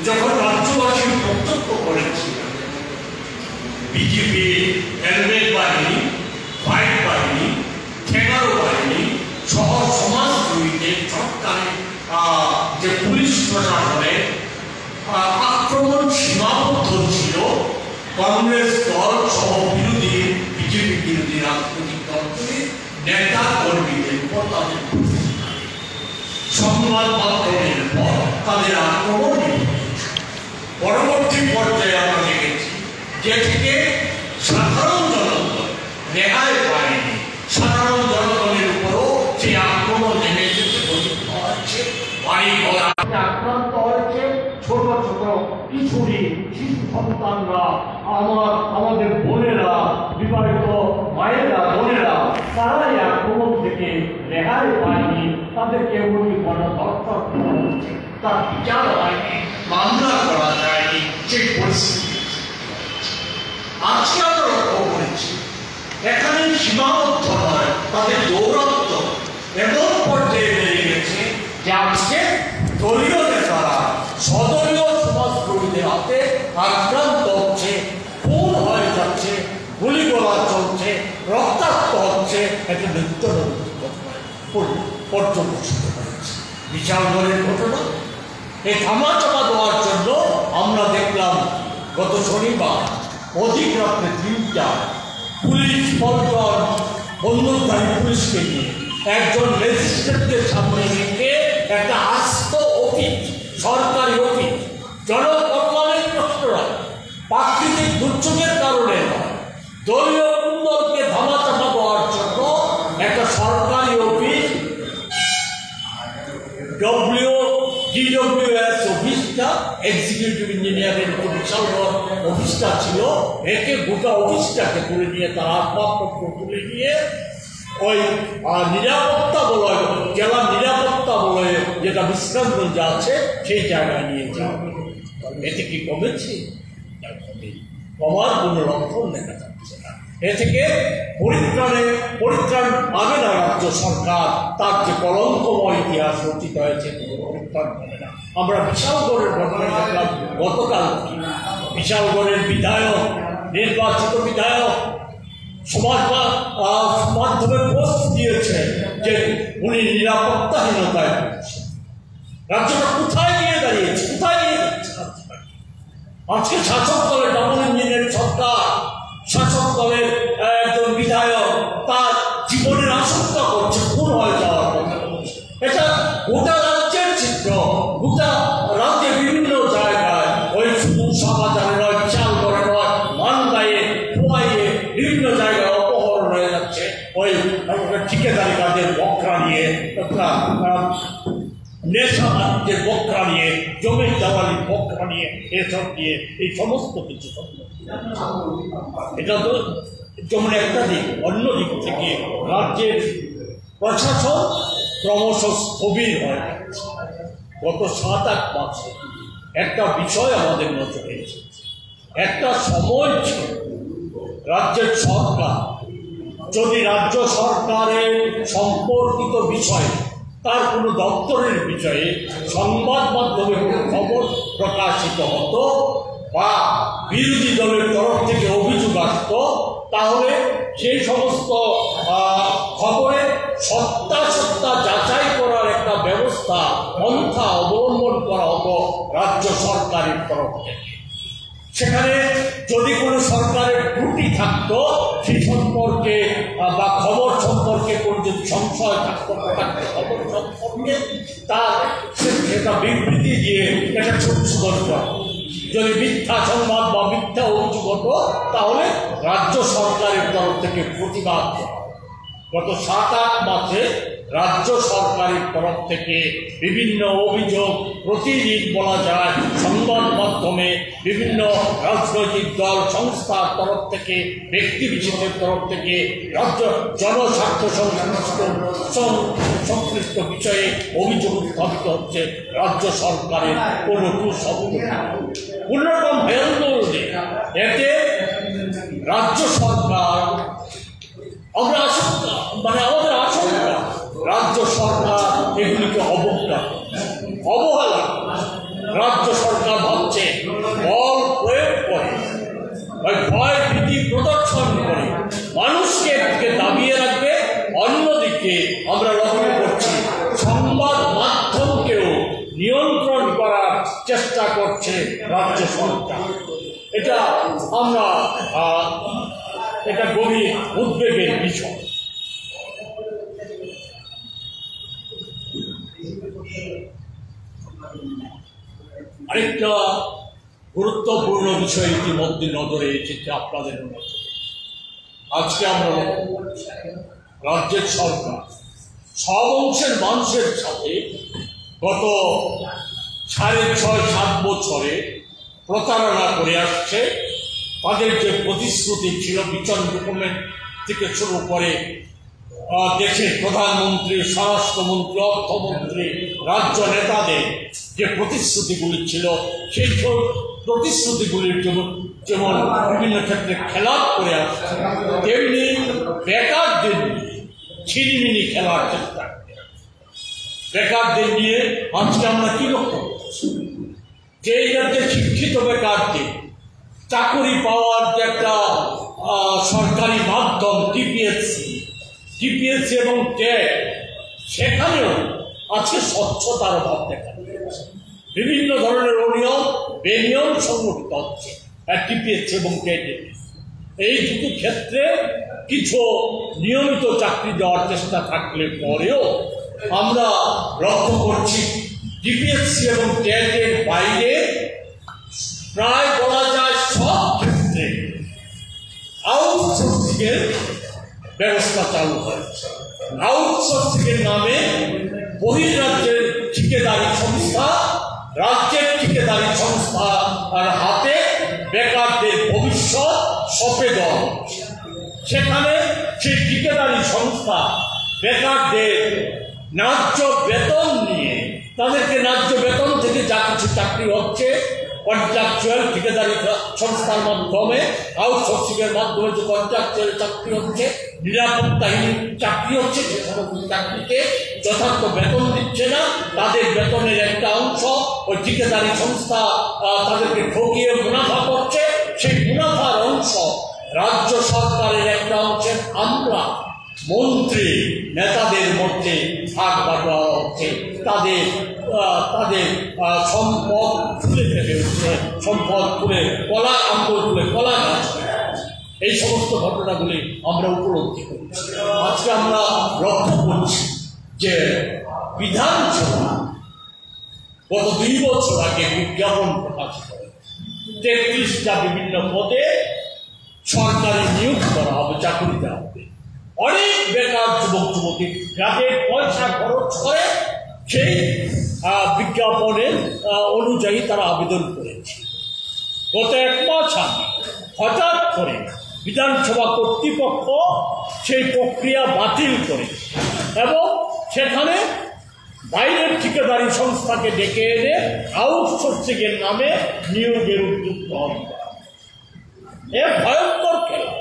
যখন রাজ্যবাসী প্রত্যক্ষ করেছিল বিজেপি, হেলমেট বাহিনী, ফাইট বাহিনী, ঠেকানো বাহিনী সহ সমাজবিরোধীদের সরকারের যে পুলিশ প্রশাসনের আক্রমণ সীমাবদ্ধ ছিল, কংগ্রেস দল সহ বিরোধী বিজেপি বিরোধী রাজনৈতিক দলগুলির নেতা কর্মীদের উপর তাদের সংবাদ মাধ্যমের পর তাদের আক্রমণ। পরবর্তী পর্যায়ে আমরা দেখেছি যে থেকে সাধারণ জনগণ রেহাই পায়নি, সাধারণ জনগণের উপরও যে আক্রমণ নেমে এসেছে, হচ্ছে বাড়ি ঘর আক্রান্ত হয়েছে, ছোট ছোট কিশোরী শিশু সন্তানরা, আমাদের বোনেরা, বিবাহিত মায়েরা, বোনেরা, তারাই আক্রমণ থেকে রেহাই পায়নি। তাদেরকে গণধর্ষণ করা হচ্ছে, তার বিচার হয়নি, মামলা করা যায়নি, সেই পরিস্থিতি আজকে আমরা লক্ষ্য করেছি। এখানে সীমাবদ্ধ নয়, তাদের দৌরাত্ম এমন পর্যায়ে বেড়ে গেছে যে আজকে দলীয় নেতারা সদলীয় সমাজকর্মীদের হাতে আক্রান্ত হচ্ছে, খুন হয়ে যাচ্ছে, গুলিগোলা চলছে, রক্তাক্ত হচ্ছে। একটা নিত্য পর্যবেসিত হয়েছে বিশালগড়ের ঘটনা। এই ধামাচাপা দেওয়ার জন্য আমরা দেখলাম গত শনিবার অধিক রাত্রে 3টায় পুলিশ পল্টন বন্দুকধারী পুলিশকে নিয়ে একজন ম্যাজিস্ট্রেটদের সামনে রেখে একটা আস্ত অফিস, সরকারি অফিস, জনকল্যাণের প্রশ্নরা প্রাকৃতিক দুর্যোগের কারণে নয়, দলীয় কুন্দলকে ধামাচাপা দেওয়ার জন্য একটা সরকারি অফিস, DWS অফিসটা, এক্সিকিউটিভ ইঞ্জিনিয়ারের যে বিশালগড় অফিসটা ছিল, একে গোটা অফিসটাকে তুলে নিয়ে তার আসবাবপত্র তুলে নিয়ে ওই নিরাপত্তা বলয়, জেলা নিরাপত্তা বলয়ে যেটা বিশ্রামগঞ্জে আছে সেই জায়গায় নিয়ে যাওয়া। এতে কি কমেছে? কমার কোনো লক্ষণ দেখা যাচ্ছে না। এ থেকে পরিত্রাণ পাবে না রাজ্য সরকার, তার যে কলঙ্কময় ইতিহাস রচিত হয়েছে পরিত্রাণ পাবে না। আমরা বিশালগড়ের ঘটনা দেখলাম গতকাল, বিশালগড়ের বিধায়ক, নির্বাচিত বিধায়ক সমাজ মাধ্যমে পোস্ট দিয়েছে যে উনি নিরাপত্তাহীনতায় ভুগছেন। রাজ্যটা কোথায় নিয়ে দাঁড়িয়েছে, কোথায় নিয়ে যাচ্ছে? আজকে শাসক দলের ডাবল ইঞ্জিনের সরকার, শাসক দলের একজন বিধায়ক তার জীবনের আশঙ্কা করছে, খুন হয়ে যাওয়ার কথা বলছে। এটা গোটা রাজ্যের চিত্র। গোটা রাজ্যে বিভিন্ন জায়গায়, ওই শুধু শাহবাজারে নয়, বিশালগড়ে নয়, মানগাঁয়ে, খোয়াইয়ে বিভিন্ন জায়গায় অপহরণ হয়ে যাচ্ছে। ওই ঠিকাদারি কাজের বকরা নিয়ে, নেশা বাণিজ্যের বকরা নিয়ে, জমির দেওয়ালির বকরা নিয়ে, এসব নিয়ে এই সমস্ত কিছু। এটা তো যেমন একটা দিক, অন্য দিক থেকে রাজ্যের প্রশাসন ক্রমশ স্থবির হয়ে যাচ্ছে। গত 7-8 মাসে একটা বিষয় আমাদের নজরে এসেছে। একটা সময় ছিল রাজ্যের সরকার যদি রাজ্য সরকারের সম্পর্কিত বিষয়ে, তার কোনো দপ্তরের বিষয়ে সংবাদ মাধ্যমে কোনো খবর প্রকাশিত হতো বা বিরোধী দলের তরফ থেকে অভিযোগ আসত, তাহলে সেই সমস্ত খবরের সত্যাসত্য যাচাই করার একটা ব্যবস্থা, পন্থা অবলম্বন করা হতো রাজ্য সরকারের তরফ থেকে। সেখানে যদি কোনো সরকারের ত্রুটি থাকতো, সেই সম্পর্কে বা খবর সম্পর্কে কোনো যদি সংশয় থাকতো, খবর সম্পর্কে সেটা বিবৃতি দিয়ে এটা সংশোধন করা। যদি মিথ্যা সংবাদ বা মিথ্যা অভিযোগ হতো, তাহলে রাজ্য সরকারের তরফ থেকে প্রতিবাদ করা। গত 7-8 মাসে রাজ্য সরকারের তরফ থেকে বিভিন্ন অভিযোগ প্রতিদিন বলা যায়, সংবাদ মাধ্যমে বিভিন্ন রাজনৈতিক দল সংস্থার তরফ থেকে, ব্যক্তি বিশেষের তরফ থেকে রাজ্য জনস্বার্থ সংশ্লিষ্ট বিষয়ে অভিযোগ উত্থাপিত হচ্ছে। রাজ্য সরকারের কোনো শব্দ, কোনোরকম হেলদোল নেই। এতে রাজ্য সরকার, আমাদের আশঙ্কা রাজ্য সরকার এগুলিকে অবহেলা, রাজ্য সরকার করছে রাজ্য সরকার। এটা আমরা এটা গভীর উদ্বেগের বিষয়। আরেকটা গুরুত্বপূর্ণ বিষয় ইতিমধ্যে নজরে এসেছে আপনাদের নজরে। আজকে আমরা রাজ্যের সরকার সব অংশের মানুষের সাথে গত 6.5-7 বছরে প্রতারণা করে আসছে। তাদের যে প্রতিশ্রুতি ছিল বিচন ডকুমেন্ট থেকে শুরু করে দেশের প্রধানমন্ত্রী, স্বরাষ্ট্রমন্ত্রী, অর্থমন্ত্রী, রাজ্য নেতাদের যে প্রতিশ্রুতিগুলি ছিল, সেই প্রতিশ্রুতিগুলির যেমন বিভিন্ন ক্ষেত্রে খেলাপ করে আসছে, তেমনি বেকারদের নিয়ে ছিনিমিনি খেলার চেষ্টা করে। বেকারদের নিয়ে আজকে আমরা কি লক্ষ্য করছি? যে এই রাজ্যে শিক্ষিত বেকারদের চাকরি পাওয়ার যে একটা সরকারি মাধ্যম টিপিএসসি এবং ট্যাগ, সেখানেও আজকে স্বচ্ছতার অভাব দেখা দিয়েছে। বিভিন্ন ধরনের অনিয়ম বেনিয়ম সংগঠিত হচ্ছে টিপিএসসি এবং ট্যাগে। এই দুটো ক্ষেত্রে কিছু নিয়মিত চাকরি দেওয়ার চেষ্টা থাকলে পরেও আমরা লক্ষ্য করছি টিপিএসসি এবং ট্যাগের বাইরে প্রায় বলা যায় সব ক্ষেত্রে আউটসোর্সিংয়ের ব্যবস্থা চালু হয়েছে। আউটসোর্সিংয়ের নামে বহির্রাজ্যের ঠিকাদারি সংস্থা, রাজ্যের ঠিকাদারি সংস্থা আর হাতে বেকারদের ভবিষ্যৎ সঁপে দেওয়া হচ্ছে। সেখানে সেই ঠিকাদারি সংস্থা বেকারদের ন্যায্য বেতন নিয়ে, তাদেরকে ন্যায্য বেতন থেকে যা কিছু চাকরি হচ্ছে কন্ট্রাকচুয়াল ঠিকাদারি সংস্থার মাধ্যমে, আউটসোর্সিংয়ের মাধ্যমে যে কন্ট্রাকচুয়াল চাকরি হচ্ছে, নিরাপত্তাহীন চাকরি হচ্ছে, সে সমস্ত চাকরিতে যথার্থ বেতন দিচ্ছে না। তাদের বেতনের একটা অংশ ওই ঠিকাদারি সংস্থা তাদেরকে ঠকিয়ে মুনাফা করছে। সেই মুনাফার অংশ রাজ্য সরকারের একটা অংশের আমরা মন্ত্রী নেতাদের মধ্যে ভাগ বাটোয়ারা হচ্ছে। তাদের সম্পদ তুলে ফেলে উঠছে, সম্পদ তুলে কলা আঙ্গুল তুলে কলা গাছ। এই সমস্ত ঘটনাগুলি আমরা উপলব্ধি করছি। আজকে আমরা লক্ষ্য করছি যে বিধানসভা গত 2 বছর আগে বিজ্ঞাপন প্রকাশ করে 33টা বিভিন্ন পদে সরকারি নিয়োগ করা হবে, চাকরি দেওয়া হবে। অনেক বেকার যুবক যুবতী যাদের পয়সা খরচ করে সেই বিজ্ঞাপনের অনুযায়ী তারা আবেদন করেছে। গত 1 মাস আগে হঠাৎ করে বিধানসভা কর্তৃপক্ষ সেই প্রক্রিয়া বাতিল করে এবং সেখানে বাইরের ঠিকাদারি সংস্থাকে ডেকে এনে আউটসোর্সিংয়ের নামে নিয়োগের উদ্যোগ গ্রহণ করা। এর ভয়ঙ্কর খেলা।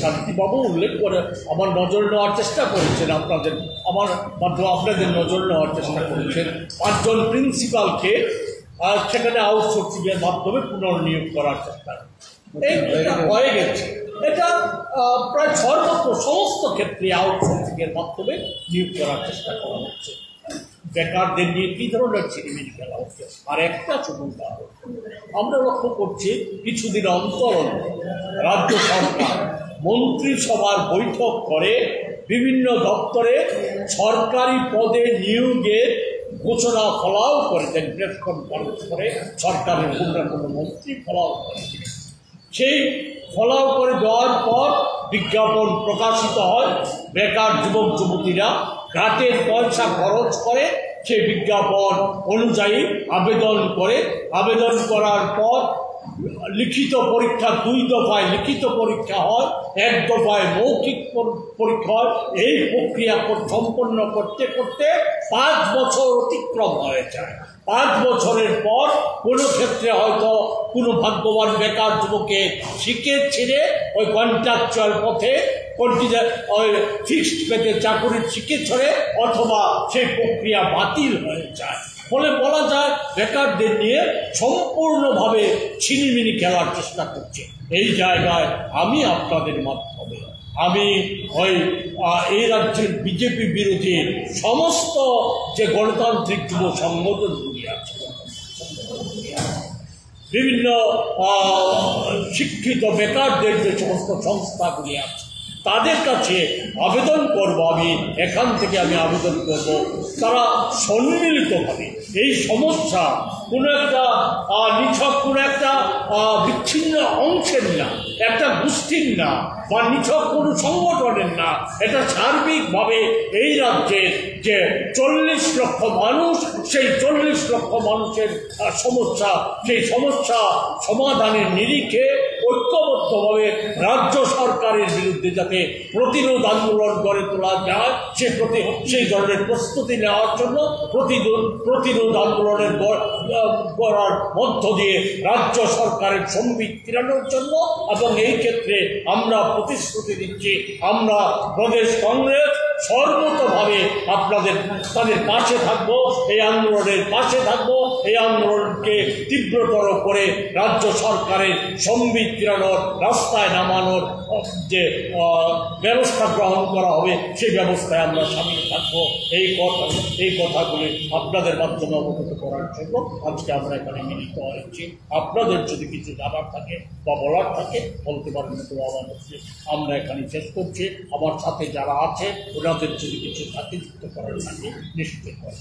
শান্তিবাবু উল্লেখ করে আমার নজর নেওয়ার চেষ্টা করেছেন, আমার মাধ্যমে আপনাদের নজর নেওয়ার চেষ্টা করেছেন 5 জন প্রিন্সিপালকে সেখানে আউটসোর্সিংয়ের মাধ্যমে পুনর্নিয়োগ করার চেষ্টা। এটা হয়ে গেছে। এটা প্রায় সর্বত্র সমস্ত ক্ষেত্রে আউটসোর্সিংয়ের মাধ্যমে নিয়োগ করার চেষ্টা করা হচ্ছে। বেকারদের নিয়ে কী ধরনের ছিনিমিনি খেলা হচ্ছে। আর একটা সুবিধা আমরা লক্ষ্য করছি, কিছুদিন অন্তর রাজ্য সরকার মন্ত্রিসভার বৈঠক করে বিভিন্ন দপ্তরে সরকারি পদে নিয়োগের ঘোষণা ফলাও করেছেন। প্রেস কনফারেন্স করে সরকারের কোনো মন্ত্রী ফলাও করেছেন। সেই ফলাও করে দেওয়ার পর বিজ্ঞাপন প্রকাশিত হয়। বেকার যুবক যুবতীরা ঘাটের পয়সা খরচ করে সেই বিজ্ঞাপন অনুযায়ী আবেদন করে। আবেদন করার পর লিখিত পরীক্ষা 2 দফায় লিখিত পরীক্ষা হয়, 1 দফায় মৌখিক পরীক্ষা হয়। এই প্রক্রিয়া সম্পন্ন করতে করতে 5 বছর অতিক্রম হয়ে যায়। 5 বছরের পর কোনো ক্ষেত্রে হয়তো কোনো ভাগ্যবান বেকার যুবকে শিখে ছেড়ে ওই কন্ট্রাকচুয়াল পথে ওই ফিক্সড পেতে চাকরির শিখে ছড়ে, অথবা সেই প্রক্রিয়া বাতিল হয়ে যায়। ফলে বলা যায় বেকারদের নিয়ে সম্পূর্ণভাবে ছিনিমিনি খেলার চেষ্টা করছে। এই জায়গায় আমি আপনাদের মাধ্যমে আমি ওই এই রাজ্যের বিজেপি বিরোধী সমস্ত যে গণতান্ত্রিক যুব সংগঠনগুলি আছে, বিভিন্ন শিক্ষিত বেকারদের যে সমস্ত সংস্থাগুলি আছে, তাদের কাছে আবেদন করব, আমি এখান থেকে আবেদন করব, তারা সম্মিলিতভাবে এই সমস্যা কোনো একটা নিছক কোনো একটা বিচ্ছিন্ন অংশের না, একটা গোষ্ঠীর না, বা নিছক কোনো সংগঠনের না, এটা সার্বিকভাবে এই রাজ্যের যে 40 লক্ষ মানুষ, সেই 40 লক্ষ মানুষের সমস্যা, সেই সমস্যা সমাধানের নিরিখে ঐক্যবদ্ধভাবে রাজ্য সরকারের বিরুদ্ধে যাতে প্রতিরোধ আন্দোলন গড়ে তোলা যায়, সেই ধরনের প্রস্তুতি নেওয়ার জন্য প্রতিরোধ আন্দোলনের করার মধ্য দিয়ে রাজ্য সরকারের সম্বিত ফিরানোর জন্য। এবং এই ক্ষেত্রে আমরা প্রতিশ্রুতি দিচ্ছি, আমরা প্রদেশ কংগ্রেস সর্বতভাবে তাদের পাশে থাকবো, এই আন্দোলনের পাশে থাকবো, এই আন্দোলনকে তীব্রতর করে রাজ্য সরকারের সম্বিত ফিরানোর, রাস্তায় নামানোর যে ব্যবস্থা গ্রহণ করা হবে, সেই ব্যবস্থায় আমরা সামিল থাকবো। এই কথাগুলি আপনাদের মাধ্যমে অবগত করার জন্য আজকে আমরা এখানে মিলিত হয়েছি। আপনাদের যদি কিছু জানার থাকে বা বলার থাকে বলতে পারেন, তো আমার আমরা এখানে শেষ করছি। আমার সাথে যারা আছে ওনাদের যদি কিছু সাথে যুক্ত করার থাকে নিশ্চিত করে।